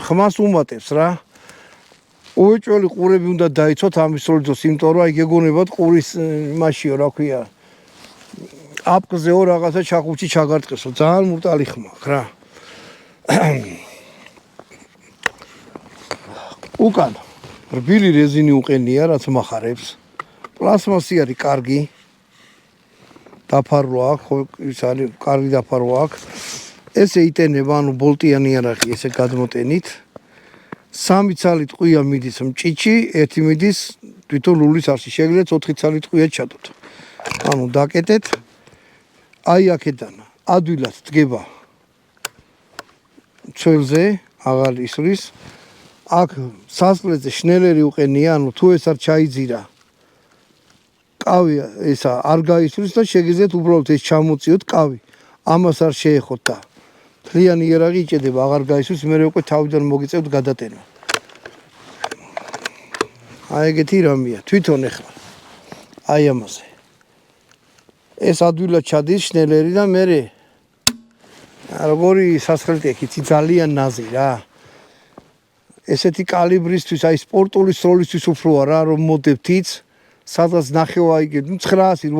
ხმას უმატებს რა. უეჭველი ყურები უნდა დაიცოთ ამის როლიც, იმიტომ რომ აი გეგონებათ ყურის იმაშიო, რა ქვია. აპკზეო რაღაცა ჩახუჩი ჩაგარტყესო, ძალიან მურტალი ხმა აქვს რა. უკან რბილი რეზინი უყენია, რაც מחარებს. პლასმასი არის კარგი. დაფარვა აქვს, ის არის კარგი დაფარვა აქვს. ესე იტენება, ანუ ბოლტიანი არ არის, ესე გადმოტენით. 3 ცალი ტყვია მიდის მჭიჭი, 1 მიდის თვითონ ლულის არსი. შეგიძლიათ 4 ცალი ტყვია ჩადოთ. ანუ დაკეტეთ. აი აქედან ადვილად დგება ცველზე, აღარ ისვრის. აქ სასყლეზე შნელერი უყენია, ანუ თუ ეს არ ჩაიძირა კავი ესა არ გაისვრის და შეგიძლიათ უბრალოდ ეს ჩამოწიოთ კავი. ამას არ შეეხოთ და მთლიანი იარაღი იჭედება, აღარ გაისვრის, მერე უკვე თავიდან მოგიწევთ გადატენა. აი ეგეთი რამეა, თვითონ ეხლა. აი ამაზე. ეს ადვილად ჩადის შნელერი და მერე როგორი სასხლეთი ეკიცი ძალიან ნაზი რა. ესეთი კალიბრისთვის, აი სპორტული სროლისთვის უფროა რა, რომ მოდებთიც, სადღაც 900 900